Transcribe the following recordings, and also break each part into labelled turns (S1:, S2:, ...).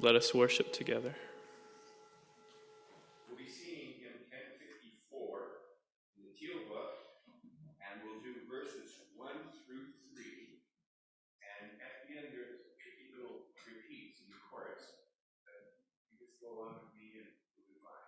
S1: Let us worship together.
S2: We'll be singing hymn 1054 in the Teal Book, and we'll do verses 1 through 3. And at the end, there's tricky little repeats in the chorus. But you just go along with me and we'll be fine.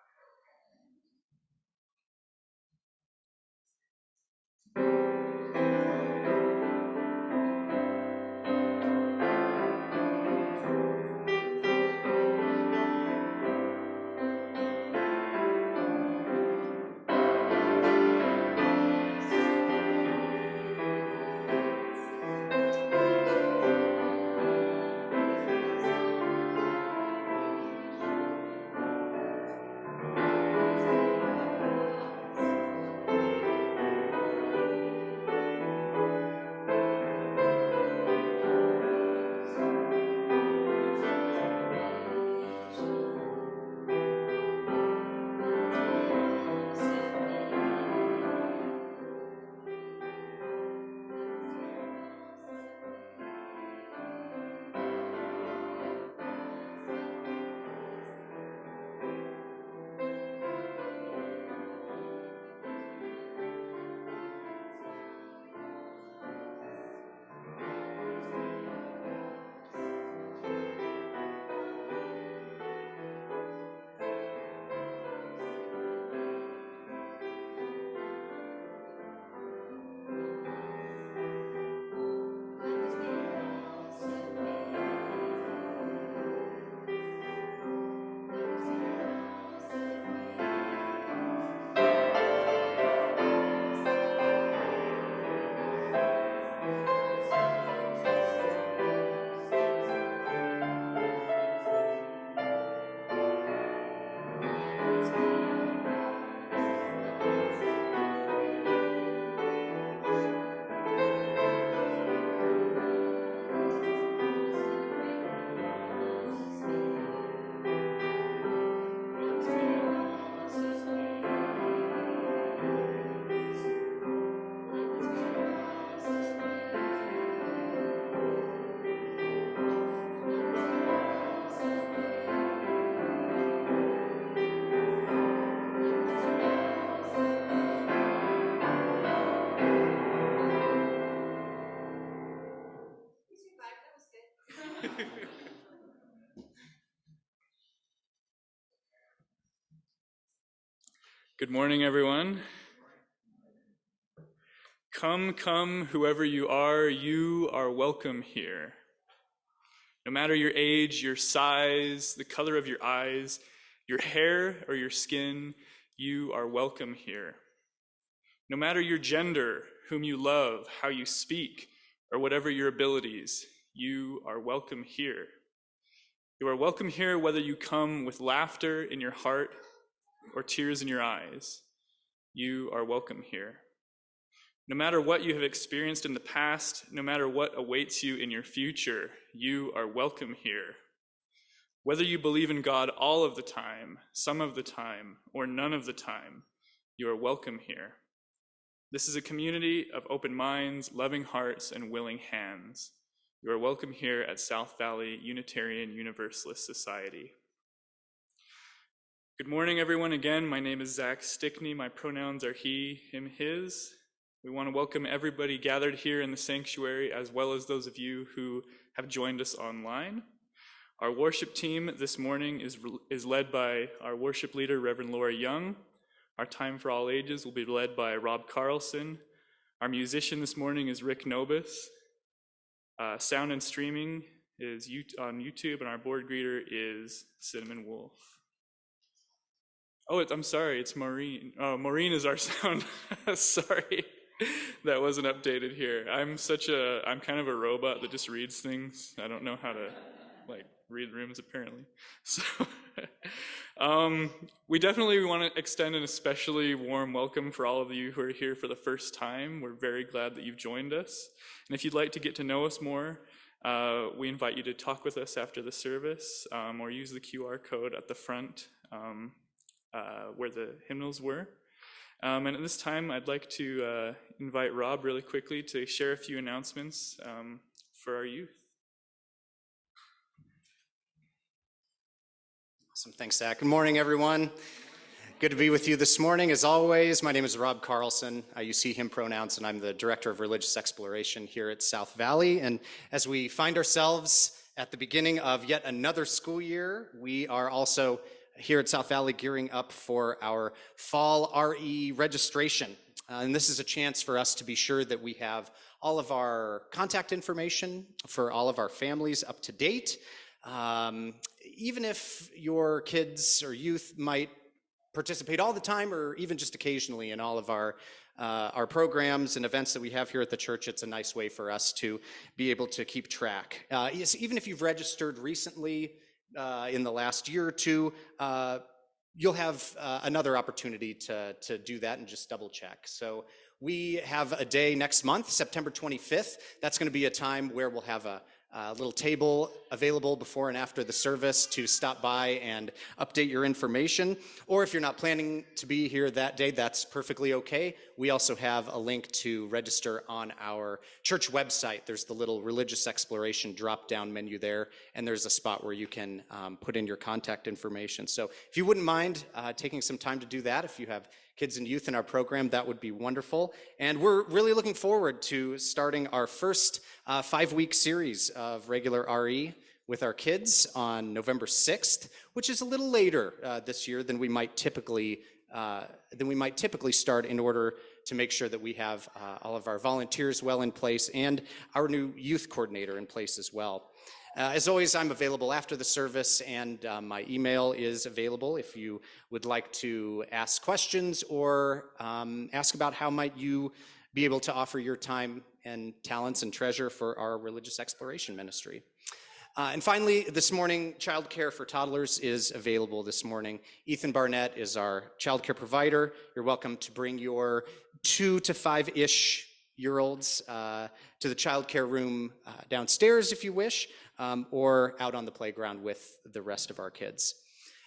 S1: Good morning, everyone. Come, come, whoever you are welcome here. No matter your age, your size, the color of your eyes, your hair or your skin, you are welcome here. No matter your gender, whom you love, how you speak, or whatever your abilities, you are welcome here. You are welcome here whether you come with laughter in your heart or tears in your eyes. You are welcome here. No matter what you have experienced in the past, no matter what awaits you in your future, you are welcome here. Whether you believe in God all of the time, some of the time, or none of the time, you are welcome here. This is a community of open minds, loving hearts, and willing hands. You are welcome here at South Valley Unitarian Universalist Society. Good morning, everyone. Again, my name is Zach Stickney. My pronouns are he, him, his. We want to welcome everybody gathered here in the sanctuary, as well as those of you who have joined us online. Our worship team this morning is led by our worship leader, Reverend Laura Young. Our Time for All Ages will be led by Rob Carlson. Our musician this morning is Rick Nobis. Sound and streaming is on YouTube, and our board greeter is Cinnamon Wolf. Oh, I'm sorry, it's Maureen. Oh, Maureen is our sound. Sorry, that wasn't updated here. I'm kind of a robot that just reads things. I don't know how to read rooms apparently. So we definitely want to extend an especially warm welcome for all of you who are here for the first time. We're very glad that you've joined us. And if you'd like to get to know us more, we invite you to talk with us after the service or use the QR code at the front where the hymnals were. And at this time, I'd like to invite Rob really quickly to share a few announcements for our youth.
S3: Awesome. Thanks, Zach. Good morning, everyone. Good to be with you this morning. As always, my name is Rob Carlson. I use he, him pronouns, and I'm the Director of Religious Exploration here at South Valley. And as we find ourselves at the beginning of yet another school year, we are also here at South Valley gearing up for our fall RE registration. And this is a chance for us to be sure that we have all of our contact information for all of our families up to date. Even if your kids or youth might participate all the time or even just occasionally in all of our programs and events that we have here at the church, it's a nice way for us to be able to keep track. Yes, even if you've registered recently in the last year or two, you'll have another opportunity to do that and just double check. So we have a day next month, September 25th. That's going to be a time where we'll have a little table available before and after the service to stop by and update your information. Or if you're not planning to be here that day, that's perfectly okay. We also have a link to register on our church website. There's the little religious exploration drop-down menu there, and there's a spot where you can put in your contact information. So if you wouldn't mind taking some time to do that, if you have kids and youth in our program, that would be wonderful. And we're really looking forward to starting our first 5-week series of regular RE with our kids on November 6th, which is a little later this year than we might typically start in order to make sure that we have all of our volunteers well in place and our new youth coordinator in place as well. As always, I'm available after the service, and my email is available if you would like to ask questions or ask about how might you be able to offer your time and talents and treasure for our religious exploration ministry. And finally, this morning, childcare for toddlers is available this morning. Ethan Barnett is our childcare provider. You're welcome to bring your 2 to 5-ish year olds to the childcare room downstairs if you wish, or out on the playground with the rest of our kids.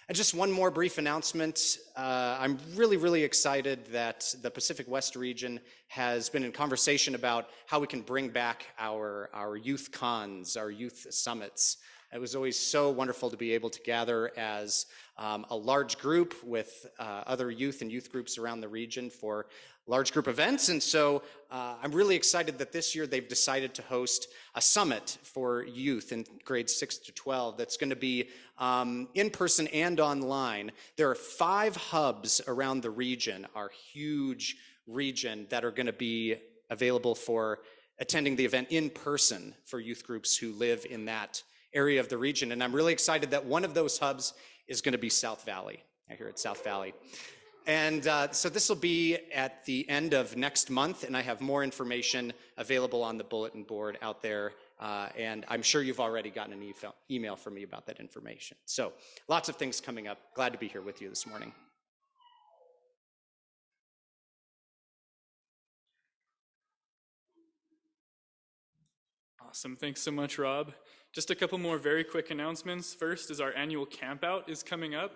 S3: And just one more brief announcement. I'm really excited that the Pacific West region has been in conversation about how we can bring back our youth cons, our youth summits. It was always so wonderful to be able to gather as a large group with other youth and youth groups around the region for large group events. And so I'm really excited that this year they've decided to host a summit for youth in grades 6 to 12 that's going to be in person and online. There are 5 hubs around the region, our huge region, that are going to be available for attending the event in person for youth groups who live in that area of the region. And I'm really excited that one of those hubs is going to be South Valley, here at South Valley. And so this will be at the end of next month, and I have more information available on the bulletin board out there. And I'm sure you've already gotten an email from me about that information. So lots of things coming up. Glad to be here with you this morning.
S1: Awesome. Thanks so much, Rob. Just a couple more very quick announcements. First is our annual campout is coming up.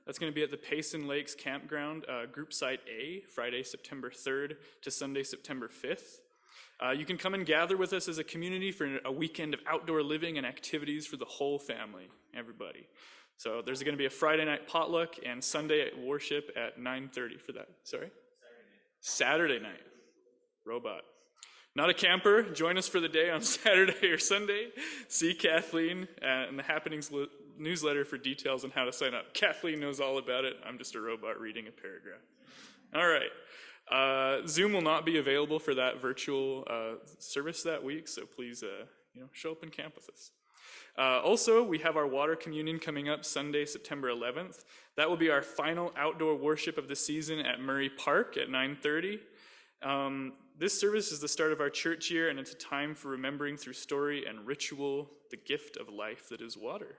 S1: That's going to be at the Payson Lakes Campground, Group Site A, Friday, September 3rd to Sunday, September 5th. You can come and gather with us as a community for a weekend of outdoor living and activities for the whole family, everybody. So there's going to be a Friday night potluck and Sunday worship at 9:30 for that. Sorry? Saturday night. Robot. Not a camper, join us for the day on Saturday or Sunday. See Kathleen in the Happenings newsletter for details on how to sign up. Kathleen knows all about it. I'm just a robot reading a paragraph. All right. Zoom will not be available for that virtual service that week, so please show up and camp with us. Also, we have our water communion coming up Sunday, September 11th. That will be our final outdoor worship of the season at Murray Park at 9:30. This service is the start of our church year, and it's a time for remembering through story and ritual the gift of life that is water.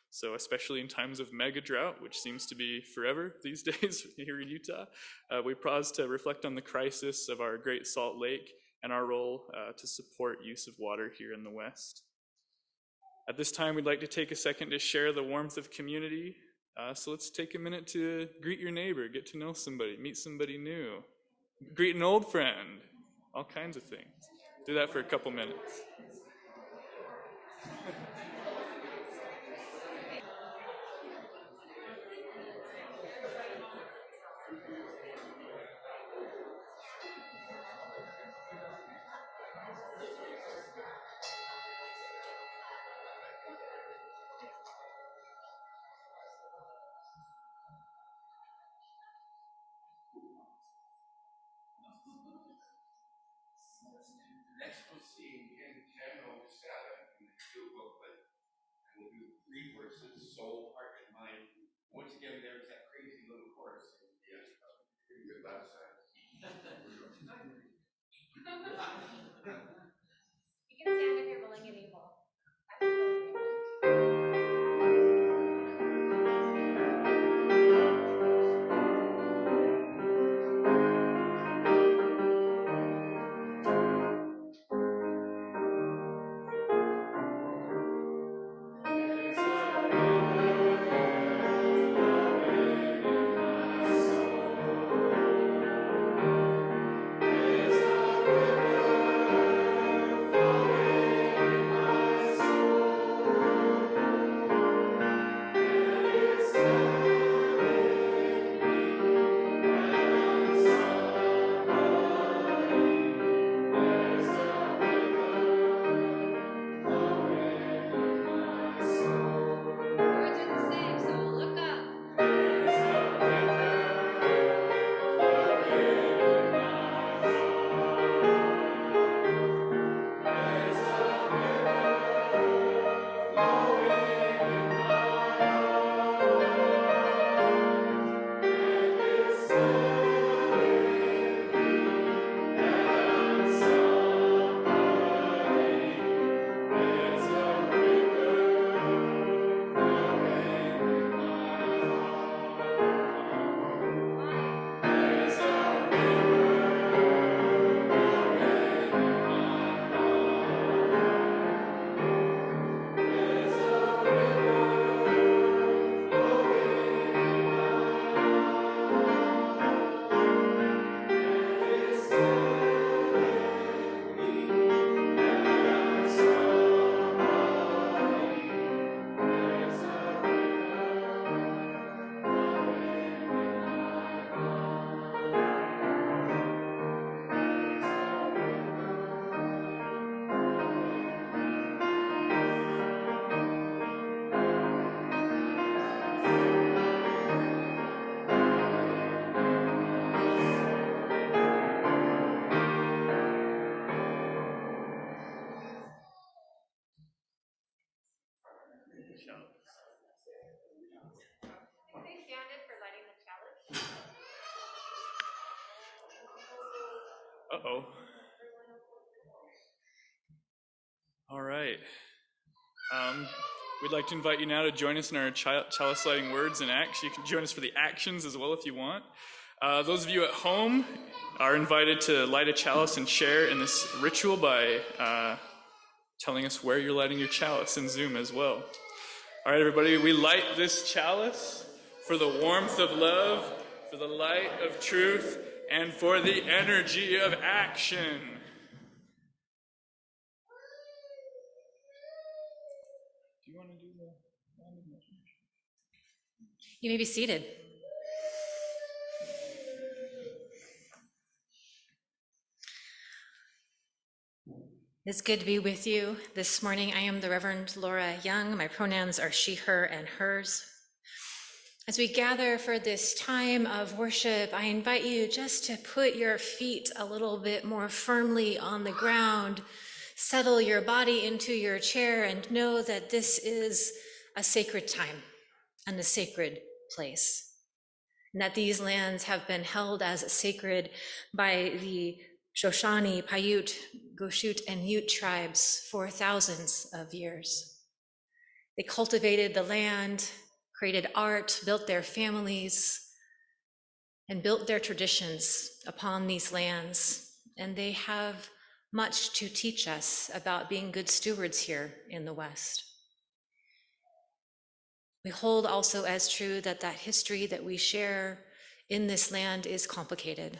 S1: So especially in times of mega drought, which seems to be forever these days here in Utah, we pause to reflect on the crisis of our Great Salt Lake and our role to support use of water here in the West. At this time, we'd like to take a second to share the warmth of community. So let's take a minute to greet your neighbor, get to know somebody, meet somebody new. Greet an old friend, all kinds of things. Do that for a couple minutes.
S2: versus soul, heart, and mind. Once again, there's that crazy little chorus. Yeah, pretty good last time.
S4: You can stand if you're willing and able. I'm willing and able. Words are the same, so look up. If they stand it for lighting the chalice.
S1: Uh-oh. All right. We'd like to invite you now to join us in our chalice lighting words and acts. You can join us for the actions as well if you want. Those of you at home are invited to light a chalice and share in this ritual by telling us where you're lighting your chalice in Zoom as well. All right, everybody, we light this chalice for the warmth of love, for the light of truth, and for the energy of action. Do you want to do the round of motion?
S4: You may be seated. It's good to be with you this morning. I am the Reverend Laura Young. My pronouns are she, her, and hers. As we gather for this time of worship, I invite you just to put your feet a little bit more firmly on the ground, settle your body into your chair, and know that this is a sacred time and a sacred place, and that these lands have been held as sacred by the Shoshone, Paiute, Goshute, and Ute tribes for thousands of years. They cultivated the land, created art, built their families, and built their traditions upon these lands. And they have much to teach us about being good stewards here in the West. We hold also as true that that history that we share in this land is complicated.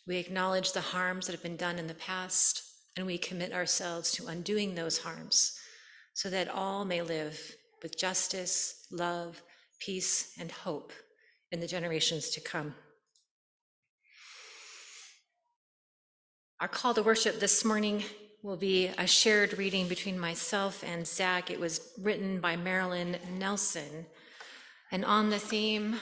S4: We acknowledge the harms that have been done in the past, and we commit ourselves to undoing those harms so that all may live with justice, love, peace, and hope in the generations to come. Our call to worship this morning will be a shared reading between myself and Zach. It was written by Marilyn Nelson, and on the theme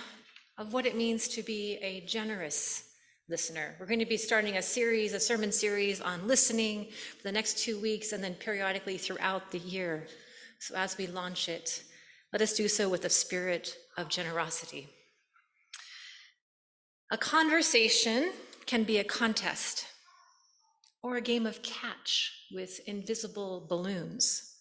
S4: of what it means to be a generous listener. We're going to be starting a sermon series on listening for the next 2 weeks, and then periodically throughout the year, So as we launch it, let us do so with a spirit of generosity. A conversation can be a contest or a game of catch with invisible balloons.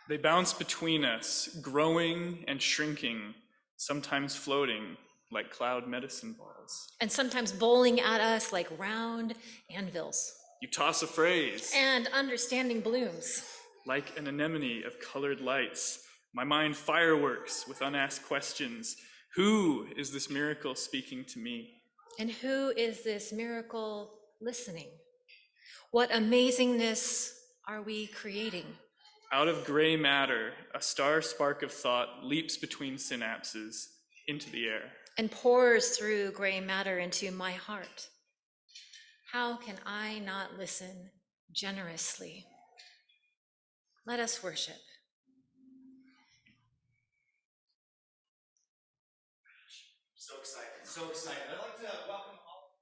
S1: They bounce between us, growing and shrinking, sometimes floating like cloud medicine balls.
S4: And sometimes bowling at us like round anvils.
S1: You toss a phrase.
S4: And understanding blooms.
S1: Like an anemone of colored lights, my mind fireworks with unasked questions. Who is this miracle speaking to me?
S4: And who is this miracle listening? What amazingness are we creating?
S1: Out of gray matter, a star spark of thought leaps between synapses into the air.
S4: And pours through gray matter into my heart. How can I not listen generously? Let us worship.
S3: So excited, so excited. I'd like to welcome all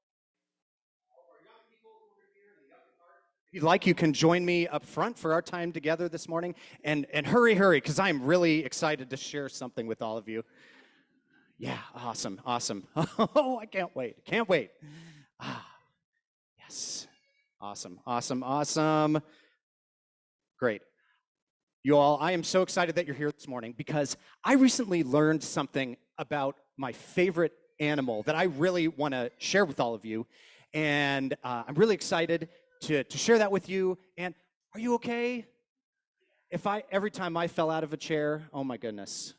S3: of our young people over here in the young part. If you'd like, you can join me up front for our time together this morning. And hurry, because I'm really excited to share something with all of you. Yeah, awesome. Oh, I can't wait. Yes. Awesome. Great. You all, I am so excited that you're here this morning because I recently learned something about my favorite animal that I really want to share with all of you. And I'm really excited to share that with you. And are you okay? Every time I fell out of a chair, oh my goodness,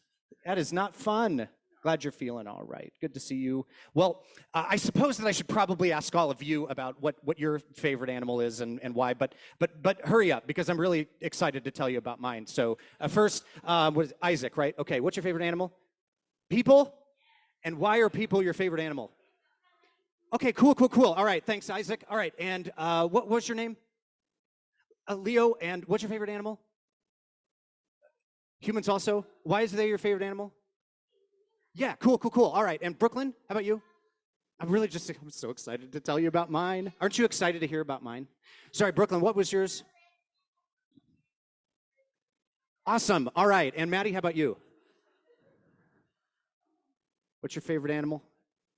S3: that is not fun. Glad you're feeling all right. Good to see you. Well, I suppose that I should probably ask all of you about what your favorite animal is and why, but hurry up because I'm really excited to tell you about mine. So first, was Isaac, right? Okay, what's your favorite animal? People? And why are people your favorite animal? Okay, cool. All right, thanks, Isaac. All right, and what's your name? Leo, and what's your favorite animal? Humans also? Why is they your favorite animal? Yeah, cool. All right, and Brooklyn, how about you? I'm so excited to tell you about mine. Aren't you excited to hear about mine? Sorry, Brooklyn, what was yours? Awesome, all right, and Maddie, how about you? What's your favorite animal?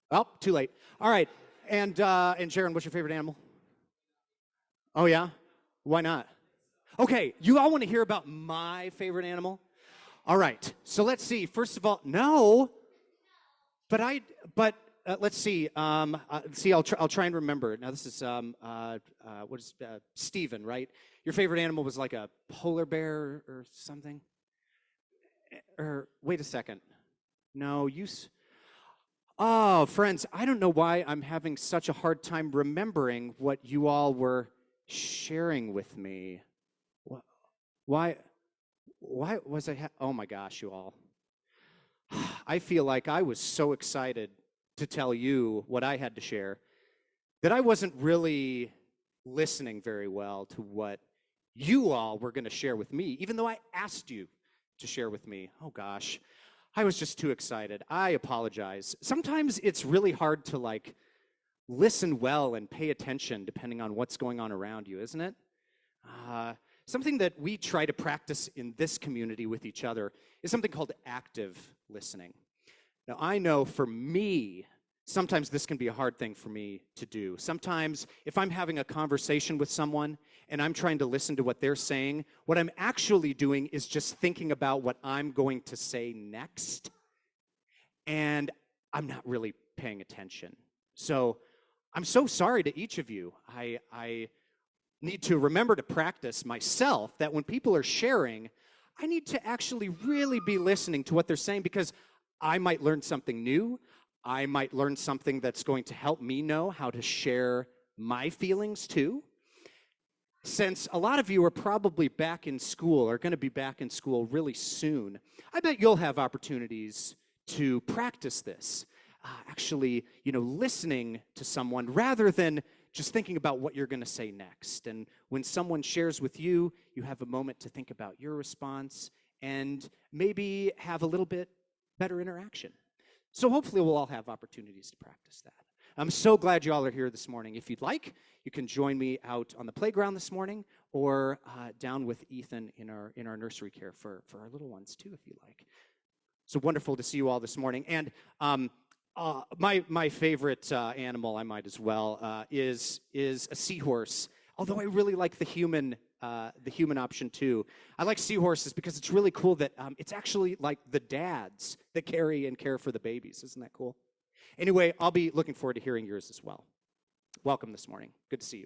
S3: Oh, too late. All right, and Sharon, what's your favorite animal? Oh, yeah? Why not? Okay, you all want to hear about my favorite animal? All right, so let's see. First of all, no. But let's see. I'll try and remember. Now this is Stephen, right? Your favorite animal was like a polar bear or something. Or wait a second. No, Oh, friends, I don't know why I'm having such a hard time remembering what you all were sharing with me. Why was I? Oh my gosh, you all. I feel like I was so excited to tell you what I had to share that I wasn't really listening very well to what you all were going to share with me, even though I asked you to share with me. Oh gosh, I was just too excited. I apologize. Sometimes it's really hard to listen well and pay attention depending on what's going on around you, isn't it? Something that we try to practice in this community with each other is something called active listening. Now, I know for me, sometimes this can be a hard thing for me to do. Sometimes if I'm having a conversation with someone and I'm trying to listen to what they're saying, what I'm actually doing is just thinking about what I'm going to say next, and I'm not really paying attention. So I'm so sorry to each of you. I need to remember to practice myself that when people are sharing, I need to actually really be listening to what they're saying because I might learn something new. I might learn something that's going to help me know how to share my feelings too. Since a lot of you are probably back in school, are going to be back in school really soon, I bet you'll have opportunities to practice this. Actually, listening to someone rather than just thinking about what you're going to say next. And when someone shares with you, you have a moment to think about your response and maybe have a little bit better interaction. So hopefully we'll all have opportunities to practice that. I'm so glad you all are here this morning. If you'd like, you can join me out on the playground this morning or down with Ethan in our nursery care for our little ones too, if you like. So wonderful to see you all this morning. And my favorite animal, I might as well, is a seahorse. Although I really like the human option too. I like seahorses because it's really cool that it's actually like the dads that carry and care for the babies. Isn't that cool? Anyway, I'll be looking forward to hearing yours as well. Welcome this morning. Good to see you.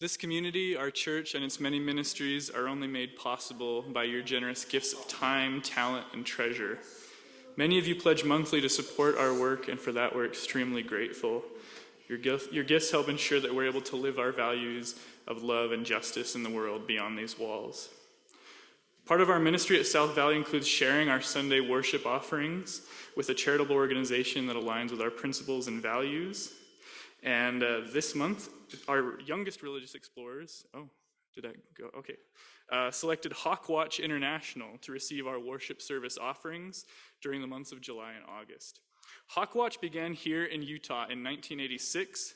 S1: This community, our church, and its many ministries are only made possible by your generous gifts of time, talent, and treasure. Many of you pledge monthly to support our work, and for that we're extremely grateful. Your gifts help ensure that we're able to live our values of love and justice in the world beyond these walls. Part of our ministry at South Valley includes sharing our Sunday worship offerings with a charitable organization that aligns with our principles and values. And this month, our youngest religious explorers, selected Hawkwatch International to receive our worship service offerings during the months of July and August. Hawkwatch began here in Utah in 1986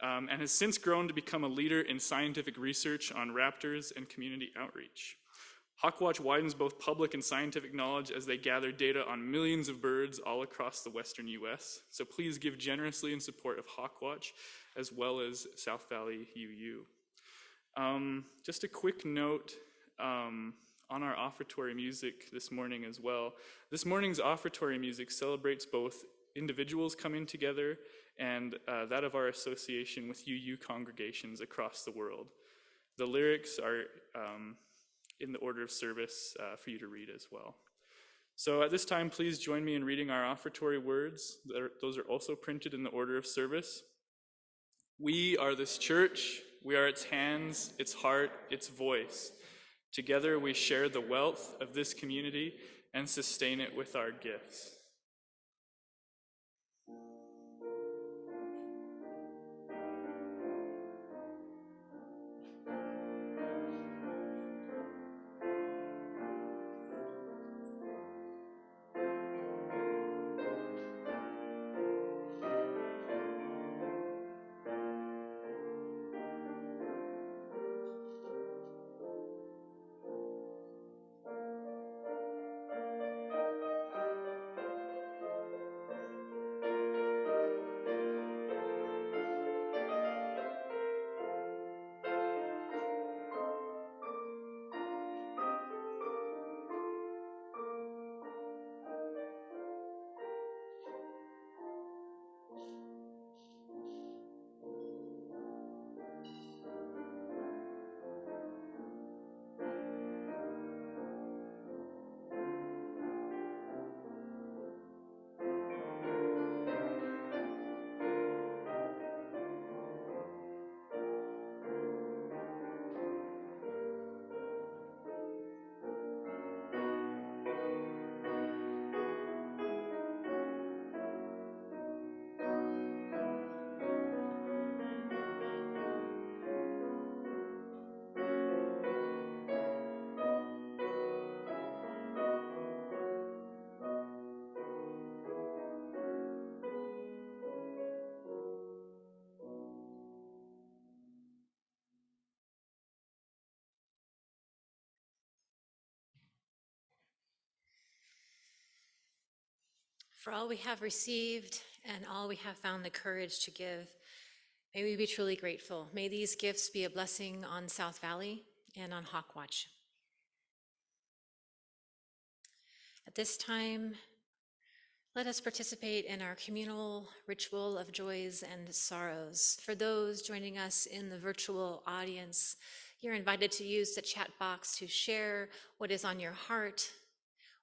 S1: and has since grown to become a leader in scientific research on raptors and community outreach. Hawkwatch widens both public and scientific knowledge as they gather data on millions of birds all across the western U.S. So please give generously in support of Hawkwatch as well as South Valley UU. Just a quick note on our offertory music this morning as well. This morning's offertory music celebrates both individuals coming together and that of our association with UU congregations across the world. The lyrics are in the order of service for you to read as well. So at this time, please join me in reading our offertory words. Those are also printed in the order of service. We are this church. We are its hands, its heart, its voice. Together we share the wealth of this community and sustain it with our gifts.
S4: For all we have received and all we have found the courage to give, may we be truly grateful. May these gifts be a blessing on South Valley and on Hawkwatch. At this time, let us participate in our communal ritual of joys and sorrows. For those joining us in the virtual audience, You're invited to use the chat box to share what is on your heart,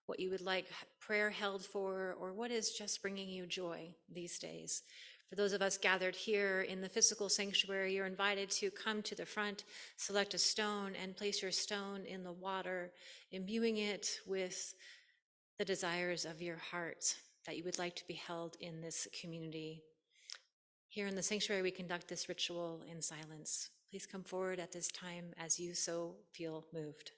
S4: what you would like prayer held for, or what is just bringing you joy these days. For those of us gathered here in the physical sanctuary, you're invited to come to the front, select a stone, and place your stone in the water, imbuing it with the desires of your heart that you would like to be held in this community. Here in the sanctuary, we conduct this ritual in silence. Please come forward at this time as you so feel moved.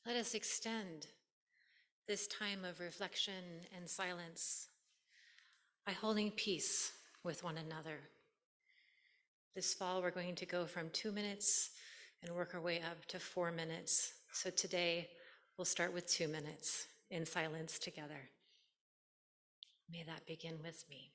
S4: Let us extend this time of reflection and silence by holding peace with one another. This fall, we're going to go from 2 minutes and work our way up to 4 minutes. So today, we'll start with 2 minutes in silence together. May that begin with me.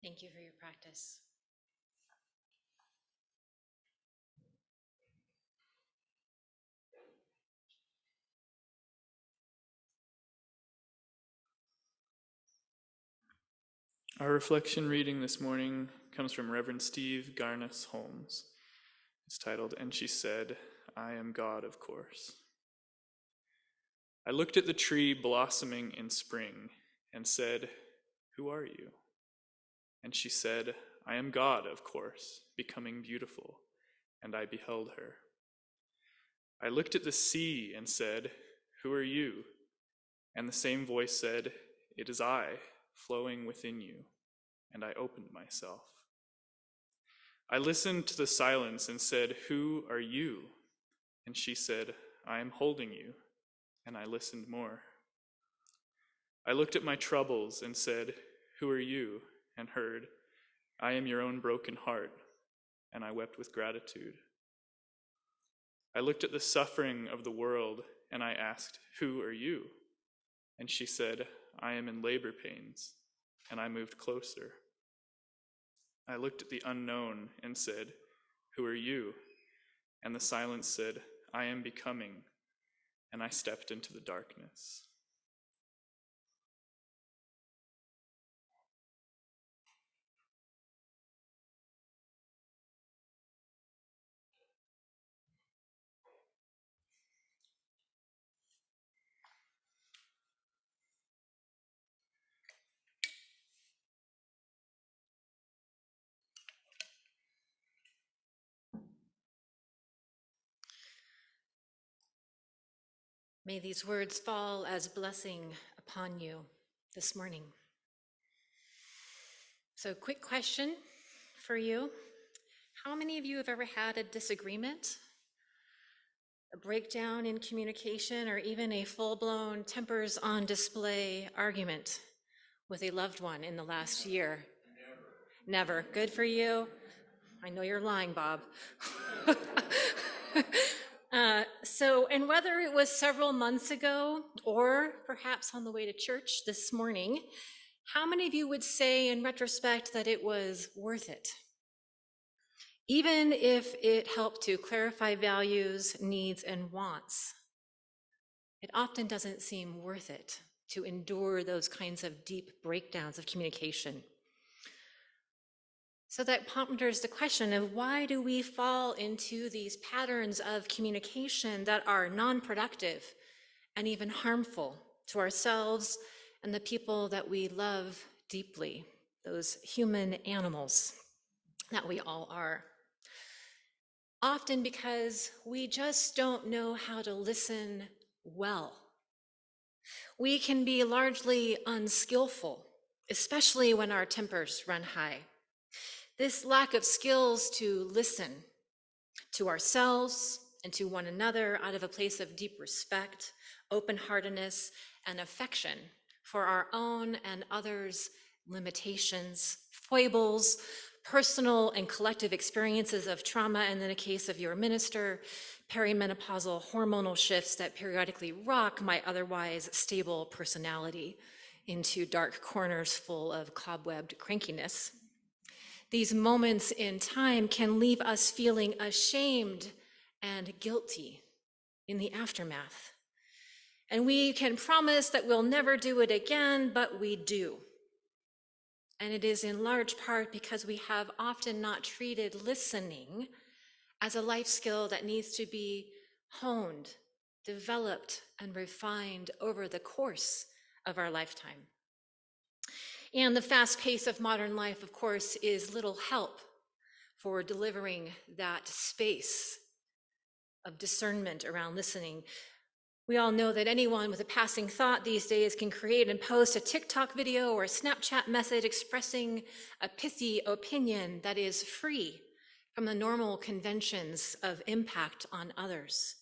S4: Thank you for your practice.
S1: Our reflection reading this morning comes from Reverend Steve Garnis Holmes. It's titled, "And She Said, I Am God, of Course." I looked at the tree blossoming in spring and said, "Who are you?" And she said, "I am God, of course, becoming beautiful." And I beheld her. I looked at the sea and said, "Who are you?" And the same voice said, "It is I, flowing within you." And I opened myself. I listened to the silence and said, "Who are you?" And she said, "I am holding you." And I listened more. I looked at my troubles and said, "Who are you?" And heard, "I am your own broken heart." And I wept with gratitude. I looked at the suffering of the world and I asked, "Who are you?" And she said, "I am in labor pains." And I moved closer. I looked at the unknown and said, "Who are you?" And the silence said, "I am becoming." And I stepped into the darkness.
S4: May these words fall as blessing upon you this morning. So, quick question for you. How many of you have ever had a disagreement, a breakdown in communication, or even a full-blown tempers on display argument with a loved one in the last year? Never. Good for you. I know you're lying, Bob. And whether it was several months ago or perhaps on the way to church this morning, how many of you would say in retrospect that it was worth it? Even if it helped to clarify values, needs, and wants, it often doesn't seem worth it to endure those kinds of deep breakdowns of communication. So that ponders the question of why do we fall into these patterns of communication that are non-productive and even harmful to ourselves and the people that we love deeply, those human animals that we all are. Often because we just don't know how to listen well. We can be largely unskillful, especially when our tempers run high. This lack of skills to listen to ourselves and to one another out of a place of deep respect, open-heartedness, and affection for our own and others' limitations, foibles, personal and collective experiences of trauma, and in the case of your minister, perimenopausal hormonal shifts that periodically rock my otherwise stable personality into dark corners full of cobwebbed crankiness. These moments in time can leave us feeling ashamed and guilty in the aftermath. And we can promise that we'll never do it again, but we do. And it is in large part because we have often not treated listening as a life skill that needs to be honed, developed, and refined over the course of our lifetime. And the fast pace of modern life, of course, is little help for delivering that space of discernment around listening. We all know that anyone with a passing thought these days can create and post a TikTok video or a Snapchat message expressing a pithy opinion that is free from the normal conventions of impact on others.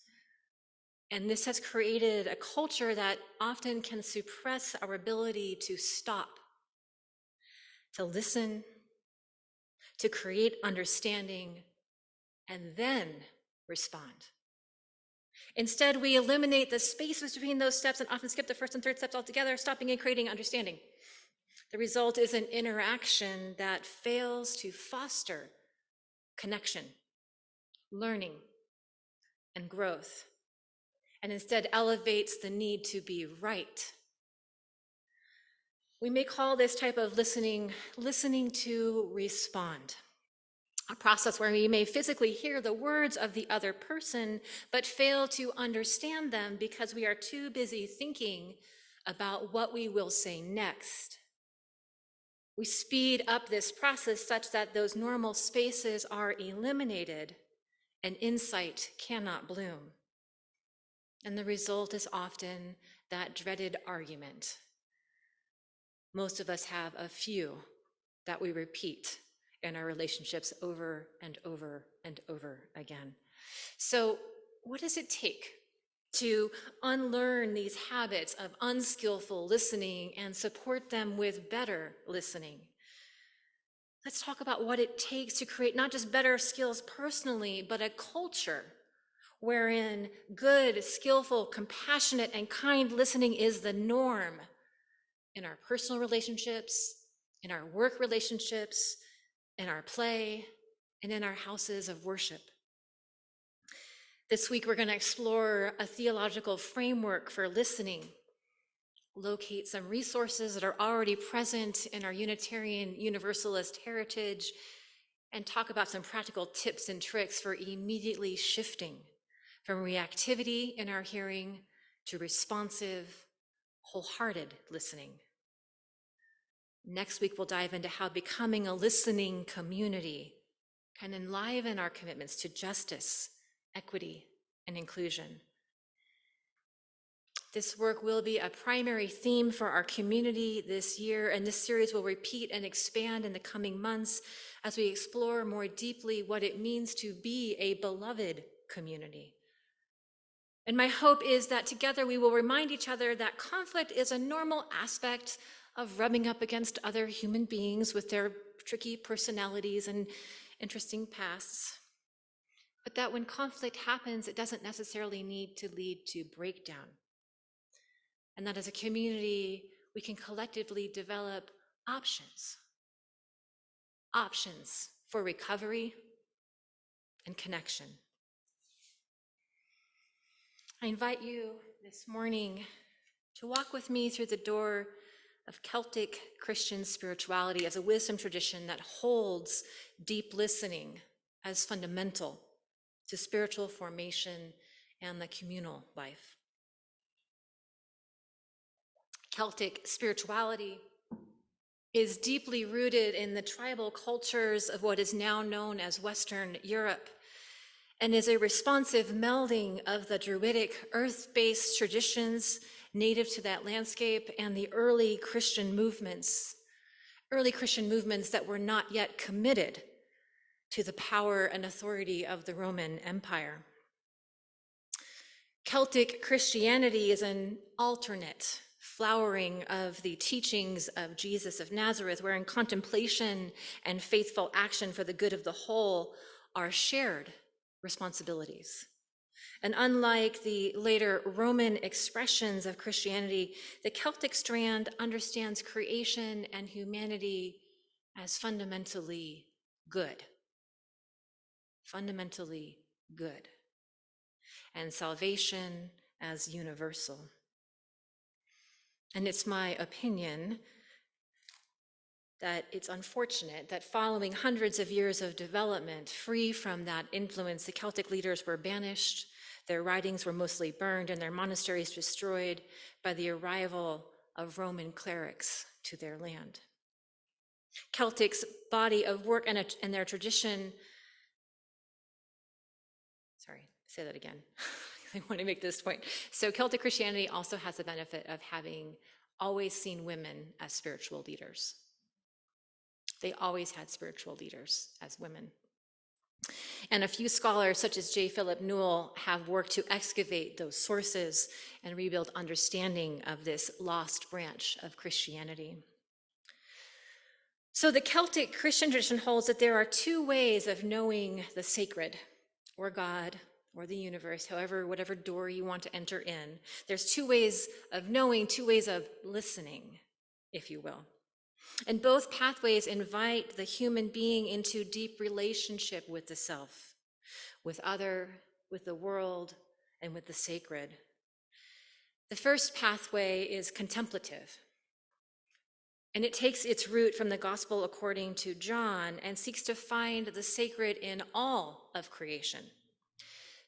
S4: And this has created a culture that often can suppress our ability to stop, to listen, to create understanding, and then respond. Instead, we eliminate the spaces between those steps and often skip the first and third steps altogether, stopping and creating understanding. The result is an interaction that fails to foster connection, learning, and growth, and instead elevates the need to be right. We may call this type of listening to respond, a process where we may physically hear the words of the other person, but fail to understand them because we are too busy thinking about what we will say next. We speed up this process such that those normal spaces are eliminated and insight cannot bloom. And the result is often that dreaded argument. Most of us have a few that we repeat in our relationships over and over and over again. So, what does it take to unlearn these habits of unskillful listening and support them with better listening? Let's talk about what it takes to create not just better skills personally, but a culture wherein good, skillful, compassionate, and kind listening is the norm in our personal relationships, in our work relationships, in our play, and in our houses of worship. This week, we're going to explore a theological framework for listening, locate some resources that are already present in our Unitarian Universalist heritage, and talk about some practical tips and tricks for immediately shifting from reactivity in our hearing to responsive, wholehearted listening. Next week, we'll dive into how becoming a listening community can enliven our commitments to justice, equity, and inclusion. This work will be a primary theme for our community this year, and this series will repeat and expand in the coming months as we explore more deeply what it means to be a beloved community. And my hope is that together we will remind each other that conflict is a normal aspect of rubbing up against other human beings with their tricky personalities and interesting pasts. But that when conflict happens, it doesn't necessarily need to lead to breakdown. And that as a community, we can collectively develop options for recovery and connection. I invite you this morning to walk with me through the door of Celtic Christian spirituality as a wisdom tradition that holds deep listening as fundamental to spiritual formation and the communal life. Celtic spirituality is deeply rooted in the tribal cultures of what is now known as Western Europe, and is a responsive melding of the Druidic earth-based traditions native to that landscape and the early Christian movements that were not yet committed to the power and authority of the Roman Empire. Celtic Christianity is an alternate flowering of the teachings of Jesus of Nazareth, wherein contemplation and faithful action for the good of the whole are shared responsibilities. And unlike the later Roman expressions of Christianity, the Celtic strand understands creation and humanity as fundamentally good. Fundamentally good. And salvation as universal. And it's my opinion that it's unfortunate that following hundreds of years of development free from that influence, the Celtic leaders were banished, their writings were mostly burned, and their monasteries destroyed by the arrival of Roman clerics to their land. Celtic's body of work and their tradition, say that again. I want to make this point. So Celtic Christianity also has the benefit of having always seen women as spiritual leaders. They always had spiritual leaders as women. And a few scholars, such as J. Philip Newell, have worked to excavate those sources and rebuild understanding of this lost branch of Christianity. So the Celtic Christian tradition holds that there are two ways of knowing the sacred, or God, or the universe, whatever door you want to enter in. There's two ways of knowing, two ways of listening, if you will. And both pathways invite the human being into deep relationship with the self, with other, with the world, and with the sacred. The first pathway is contemplative, and it takes its root from the Gospel according to John and seeks to find the sacred in all of creation.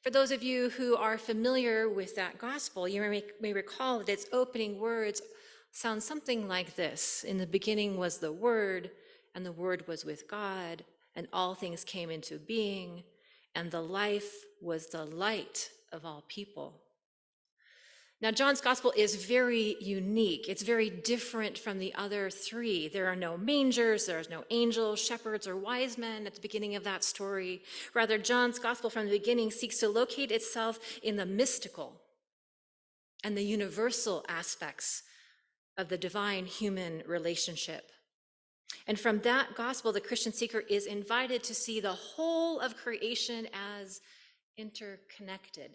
S4: For those of you who are familiar with that Gospel, you may recall that its opening words sound something like this. In the beginning was the Word, and the Word was with God, and all things came into being, and the life was the light of all people. Now, John's gospel is very unique. It's very different from the other three. There are no mangers, there's no angels, shepherds, or wise men at the beginning of that story. Rather, John's gospel from the beginning seeks to locate itself in the mystical and the universal aspects of the divine-human relationship. And from that gospel, the Christian seeker is invited to see the whole of creation as interconnected.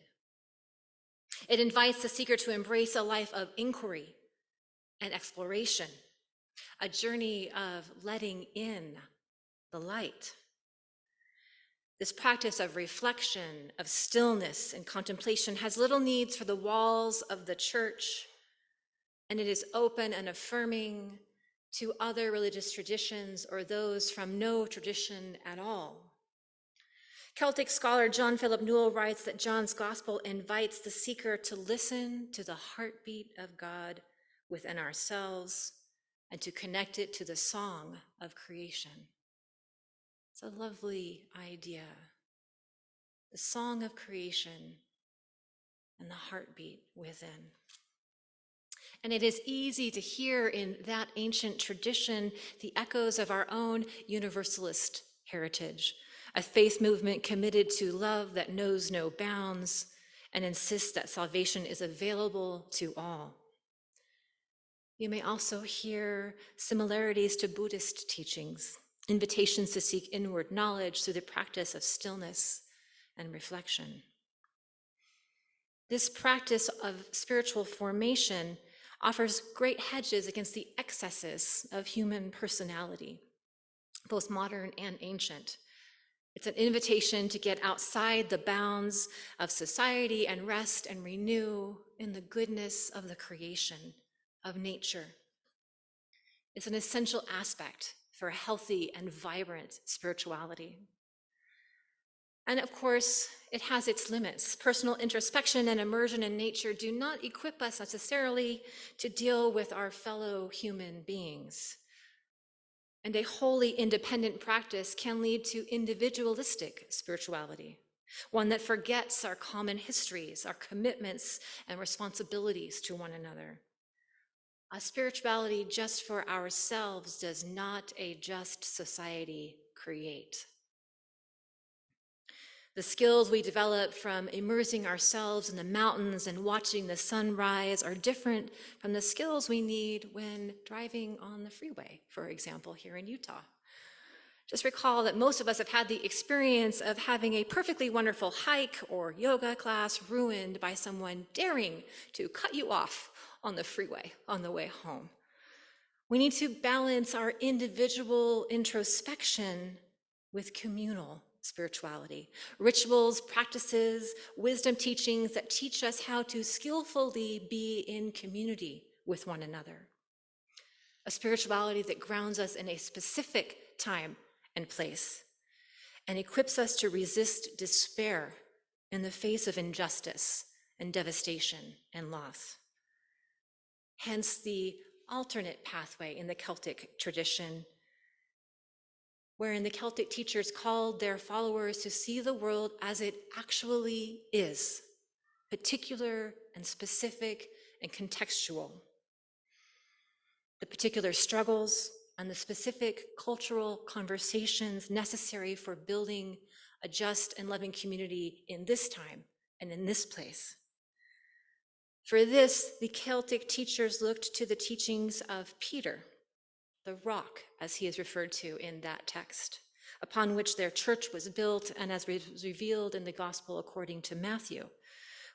S4: It invites the seeker to embrace a life of inquiry and exploration, a journey of letting in the light. This practice of reflection, of stillness and contemplation has little needs for the walls of the church, and it is open and affirming to other religious traditions or those from no tradition at all. Celtic scholar John Philip Newell writes that John's gospel invites the seeker to listen to the heartbeat of God within ourselves and to connect it to the song of creation. It's a lovely idea. The song of creation and the heartbeat within. And it is easy to hear in that ancient tradition the echoes of our own universalist heritage, a faith movement committed to love that knows no bounds and insists that salvation is available to all. You may also hear similarities to Buddhist teachings, invitations to seek inward knowledge through the practice of stillness and reflection. This practice of spiritual formation offers great hedges against the excesses of human personality, both modern and ancient. It's an invitation to get outside the bounds of society and rest and renew in the goodness of the creation, of nature. It's an essential aspect for a healthy and vibrant spirituality. And of course, it has its limits. Personal introspection and immersion in nature do not equip us necessarily to deal with our fellow human beings. And a wholly independent practice can lead to individualistic spirituality, one that forgets our common histories, our commitments, and responsibilities to one another. A spirituality just for ourselves does not a just society create. The skills we develop from immersing ourselves in the mountains and watching the sunrise are different from the skills we need when driving on the freeway, for example, here in Utah. Just recall that most of us have had the experience of having a perfectly wonderful hike or yoga class ruined by someone daring to cut you off on the freeway on the way home. We need to balance our individual introspection with communal spirituality, rituals, practices, wisdom teachings that teach us how to skillfully be in community with one another. A spirituality that grounds us in a specific time and place and equips us to resist despair in the face of injustice and devastation and loss. Hence the alternate pathway in the Celtic tradition, wherein the Celtic teachers called their followers to see the world as it actually is, particular and specific and contextual. The particular struggles and the specific cultural conversations necessary for building a just and loving community in this time and in this place. For this, the Celtic teachers looked to the teachings of Peter, the rock, as he is referred to in that text, upon which their church was built and as was revealed in the Gospel according to Matthew,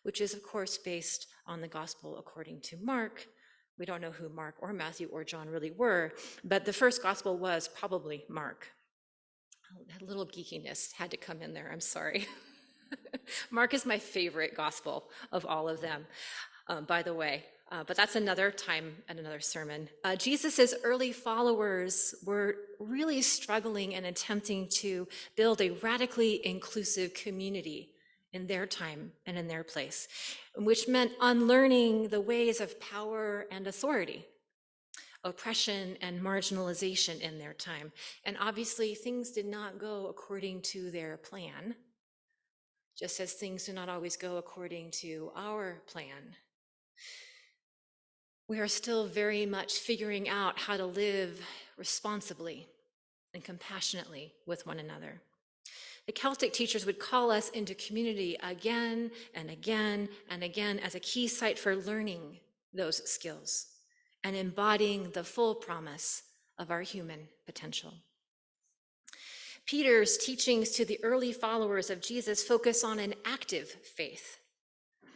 S4: which is, of course, based on the Gospel according to Mark, We don't know who Mark or Matthew or John really were, but the first gospel was probably Mark. That little geekiness had to come in there, I'm sorry. Mark is my favorite gospel of all of them, by the way. But that's another time and another sermon. Jesus's early followers were really struggling and attempting to build a radically inclusive community in their time and in their place, which meant unlearning the ways of power and authority, oppression and marginalization in their time. And obviously, things did not go according to their plan, just as things do not always go according to our plan. We are still very much figuring out how to live responsibly and compassionately with one another. The Celtic teachers would call us into community again and again and again as a key site for learning those skills and embodying the full promise of our human potential. Peter's teachings to the early followers of Jesus focus on an active faith,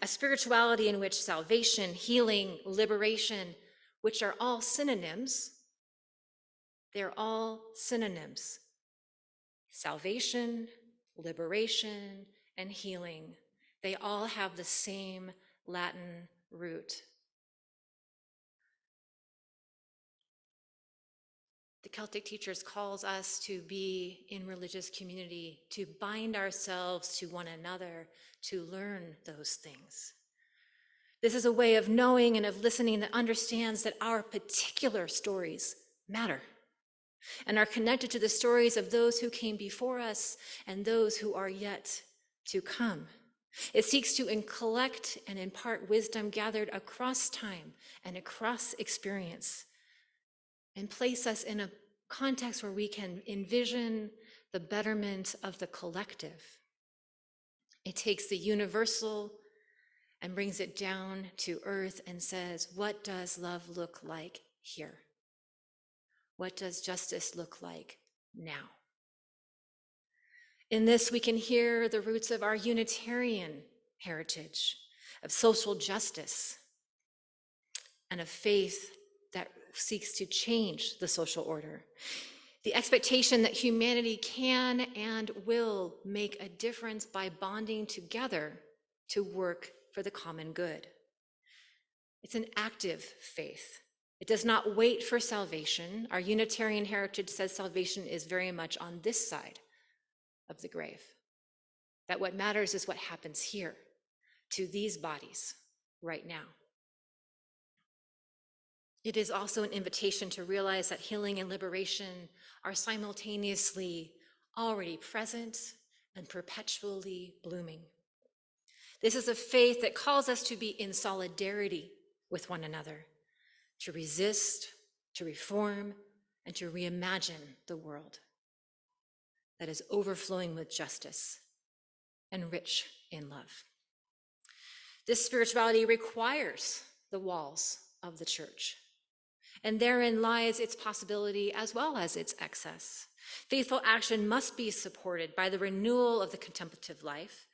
S4: a spirituality in which salvation, healing, liberation, which are all synonyms, they're all synonyms. Salvation, liberation, and healing, they all have the same Latin root. The Celtic teachers calls us to be in religious community, to bind ourselves to one another, to learn those things. This is a way of knowing and of listening that understands that our particular stories matter and are connected to the stories of those who came before us and those who are yet to come. It seeks to collect and impart wisdom gathered across time and across experience, and place us in a context where we can envision the betterment of the collective. It takes the universal and brings it down to earth and says, what does love look like here? What does justice look like now? In this, we can hear the roots of our Unitarian heritage, of social justice, and of faith that seeks to change the social order. The expectation that humanity can and will make a difference by bonding together to work for the common good. It's an active faith. It does not wait for salvation. Our Unitarian heritage says salvation is very much on this side of the grave. That what matters is what happens here to these bodies right now. It is also an invitation to realize that healing and liberation are simultaneously already present and perpetually blooming. This is a faith that calls us to be in solidarity with one another, to resist, to reform, and to reimagine the world that is overflowing with justice and rich in love. This spirituality requires the walls of the church, and therein lies its possibility as well as its excess. Faithful action must be supported by the renewal of the contemplative life,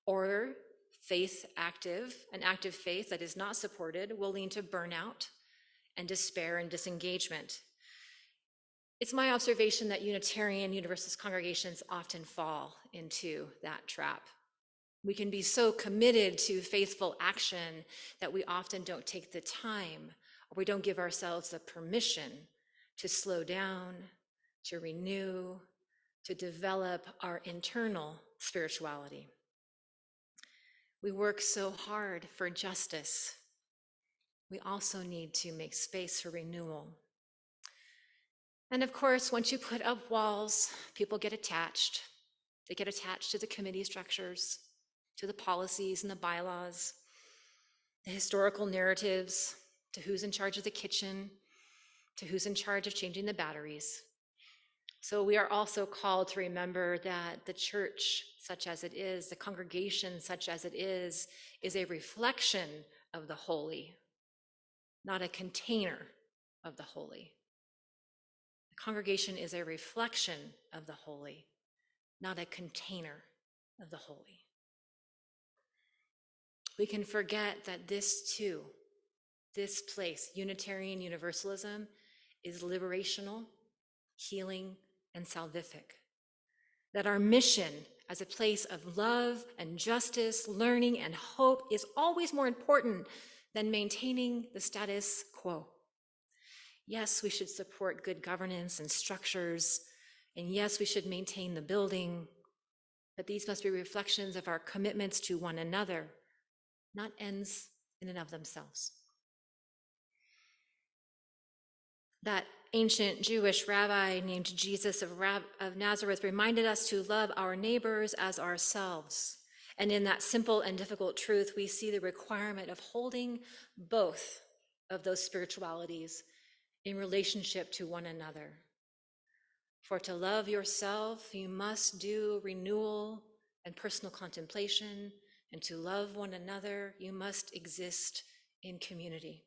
S4: or an active faith that is not supported will lead to burnout and despair and disengagement. It's my observation that Unitarian Universalist congregations often fall into that trap. We can be so committed to faithful action that we often don't take the time, or we don't give ourselves the permission to slow down, to renew, to develop our internal spirituality. We work so hard for justice. We also need to make space for renewal. And of course, once you put up walls, people get attached. They get attached to the committee structures, to the policies and the bylaws, the historical narratives, to who's in charge of the kitchen, to who's in charge of changing the batteries. So we are also called to remember that the church, such as it is, the congregation, such as it is a reflection of the holy, not a container of the holy. The congregation is a reflection of the holy, not a container of the holy. We can forget that this too, this place, Unitarian Universalism, is liberational, healing, and salvific. That our mission as a place of love and justice, learning and hope is always more important than maintaining the status quo. Yes, we should support good governance and structures, and yes, we should maintain the building, but these must be reflections of our commitments to one another, not ends in and of themselves. That ancient Jewish rabbi named Jesus of Nazareth reminded us to love our neighbors as ourselves. And in that simple and difficult truth, we see the requirement of holding both of those spiritualities in relationship to one another. For to love yourself, you must do renewal and personal contemplation, and to love one another, you must exist in community.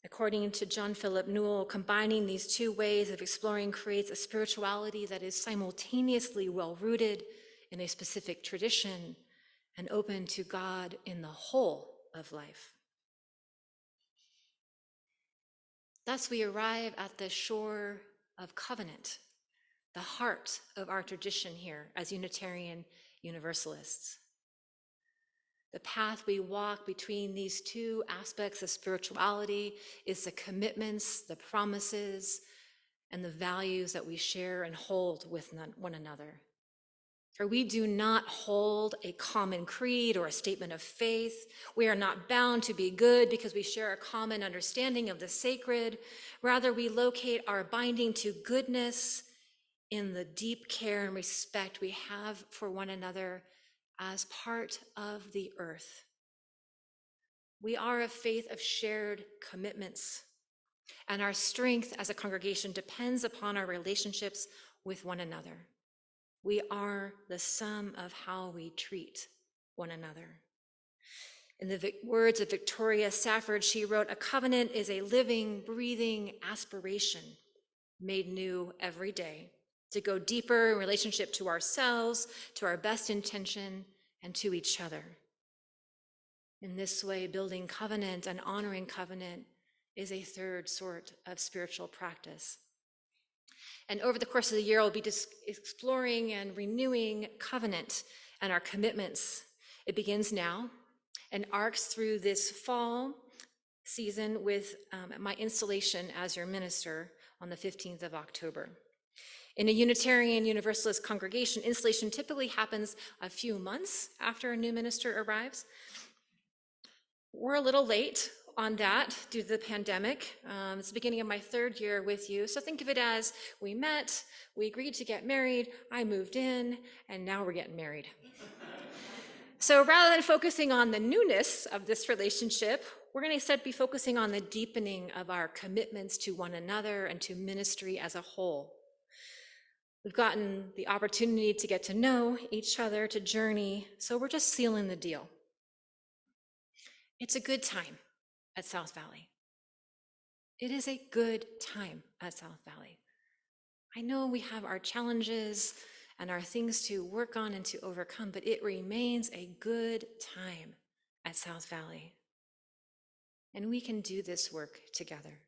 S4: According to John Philip Newell, combining these two ways of exploring creates a spirituality that is simultaneously well-rooted in a specific tradition and open to God in the whole of life. Thus, we arrive at the shore of covenant, the heart of our tradition here as Unitarian Universalists. The path we walk between these two aspects of spirituality is the commitments, the promises, and the values that we share and hold with one another. For we do not hold a common creed or a statement of faith. We are not bound to be good because we share a common understanding of the sacred. Rather, we locate our binding to goodness in the deep care and respect we have for one another as part of the earth. We are a faith of shared commitments, and our strength as a congregation depends upon our relationships with one another. We are the sum of how we treat one another. In the words of Victoria Safford, she wrote, "A covenant is a living, breathing aspiration made new every day to go deeper in relationship to ourselves, to our best intention, and to each other." In this way, building covenant and honoring covenant is a third sort of spiritual practice. And over the course of the year, we'll be exploring and renewing covenant and our commitments. It begins now and arcs through this fall season with my installation as your minister on the 15th of October. In a Unitarian Universalist congregation, installation typically happens a few months after a new minister arrives. We're a little late on that due to the pandemic. It's the beginning of my third year with you. So think of it as we met, we agreed to get married, I moved in, and now we're getting married. So rather than focusing on the newness of this relationship, we're going to instead be focusing on the deepening of our commitments to one another and to ministry as a whole. We've gotten the opportunity to get to know each other, to journey, so we're just sealing the deal. It's a good time at South Valley. It is a good time at South Valley. I know we have our challenges and our things to work on and to overcome, but it remains a good time at South Valley. And we can do this work together.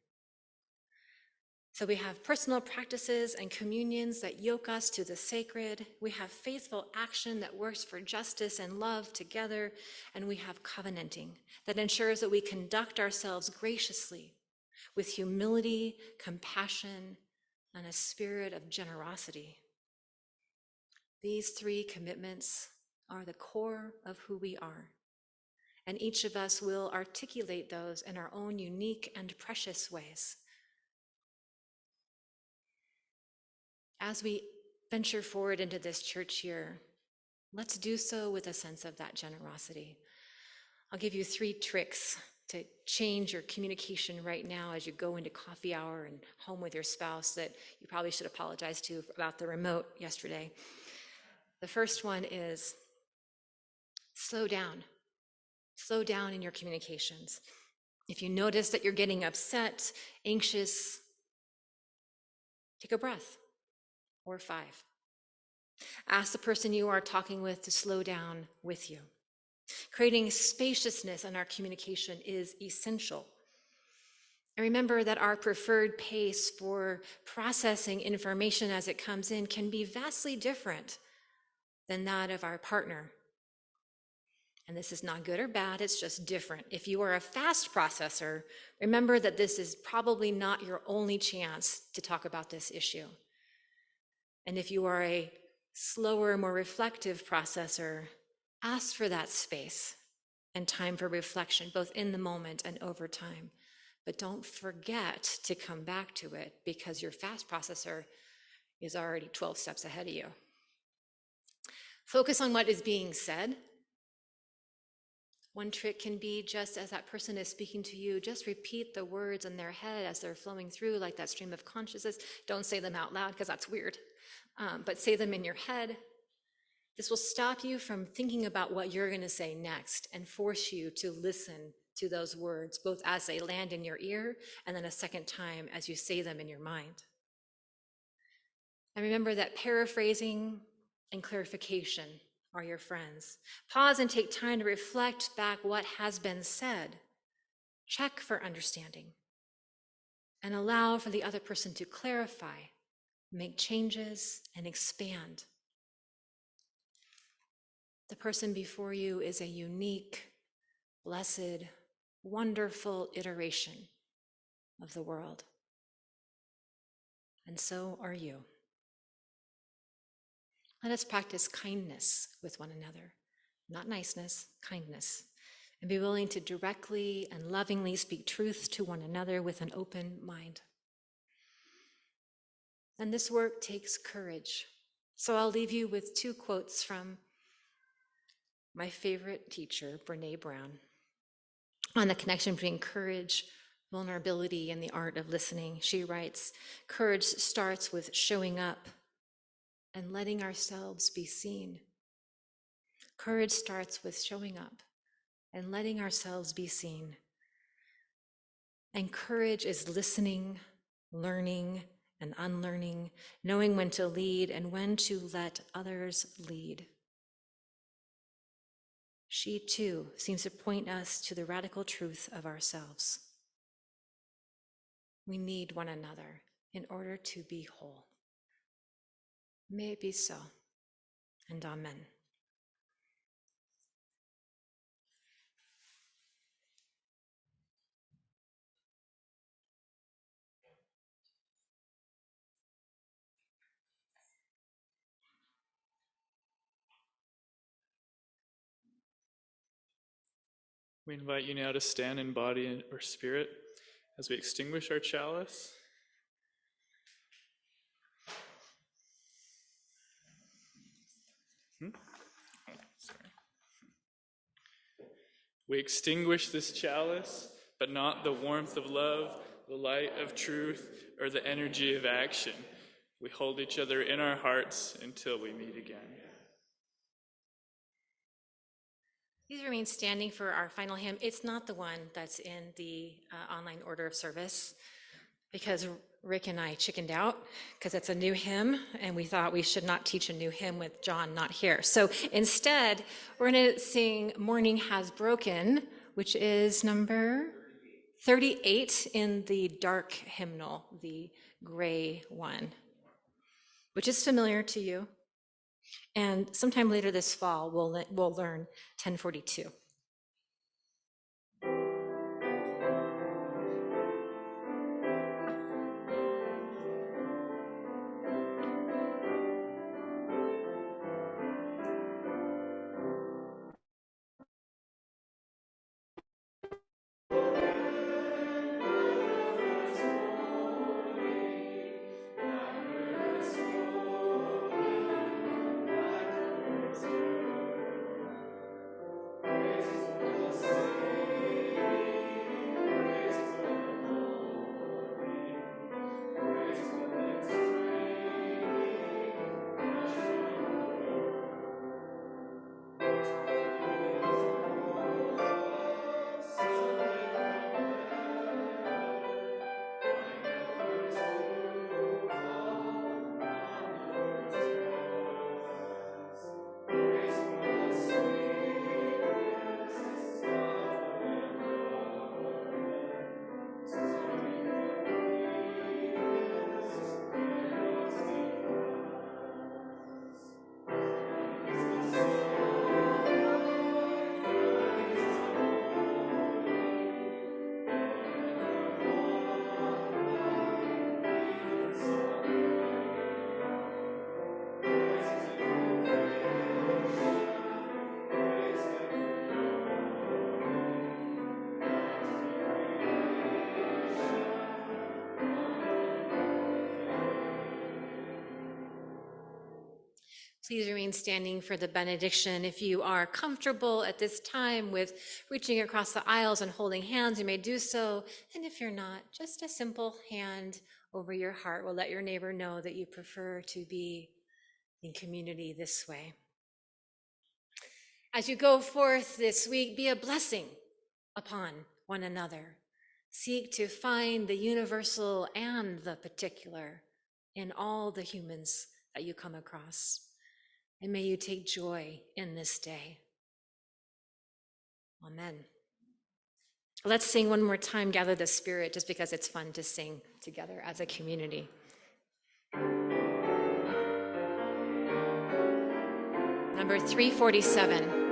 S4: So we have personal practices and communions that yoke us to the sacred. We have faithful action that works for justice and love together. And we have covenanting that ensures that we conduct ourselves graciously with humility, compassion, and a spirit of generosity. These three commitments are the core of who we are. And each of us will articulate those in our own unique and precious ways. As we venture forward into this church year, let's do so with a sense of that generosity. I'll give you 3 tricks to change your communication right now as you go into coffee hour and home with your spouse that you probably should apologize to about the remote yesterday. The first one is slow down. Slow down in your communications. If you notice that you're getting upset, anxious, take a breath. Or 5. Ask the person you are talking with to slow down with you. Creating spaciousness in our communication is essential. And remember that our preferred pace for processing information as it comes in can be vastly different than that of our partner. And this is not good or bad, it's just different. If you are a fast processor, remember that this is probably not your only chance to talk about this issue. And if you are a slower, more reflective processor, ask for that space and time for reflection, both in the moment and over time. But don't forget to come back to it because your fast processor is already 12 steps ahead of you. Focus on what is being said. One trick can be, just as that person is speaking to you, just repeat the words in their head as they're flowing through, like that stream of consciousness. Don't say them out loud because that's weird, but say them in your head. This will stop you from thinking about what you're going to say next and force you to listen to those words, both as they land in your ear and then a second time as you say them in your mind. And remember that paraphrasing and clarification are your friends. Pause and take time to reflect back what has been said. Check for understanding and allow for the other person to clarify, make changes, and expand. The person before you is a unique, blessed, wonderful iteration of the world. And so are you. Let us practice kindness with one another, not niceness, kindness, and be willing to directly and lovingly speak truth to one another with an open mind. And this work takes courage. So I'll leave you with two quotes from my favorite teacher, Brene Brown, on the connection between courage, vulnerability, and the art of listening. She writes, "Courage starts with showing up and letting ourselves be seen." Courage starts with showing up and letting ourselves be seen. And courage is listening, learning, and unlearning, knowing when to lead and when to let others lead. She too seems to point us to the radical truth of ourselves. We need one another in order to be whole. May it be so, and amen.
S1: We invite you now to stand in body or spirit as we extinguish our chalice. We extinguish this chalice, but not the warmth of love, the light of truth, or the energy of action. We hold each other in our hearts until we meet again.
S4: Please remain standing for our final hymn. It's not the one that's in the online order of service, because Rick and I chickened out because it's a new hymn and we thought we should not teach a new hymn with John not here. So instead, we're going to sing Morning Has Broken, which is number 38 in the dark hymnal, the gray one, which is familiar to you. And sometime later this fall, we'll learn 1042. Please remain standing for the benediction. If you are comfortable at this time with reaching across the aisles and holding hands, you may do so. And if you're not, just a simple hand over your heart will let your neighbor know that you prefer to be in community this way. As you go forth this week, be a blessing upon one another. Seek to find the universal and the particular in all the humans that you come across. And may you take joy in this day. Amen. Let's sing one more time, Gather the Spirit, just because it's fun to sing together as a community. Number 347.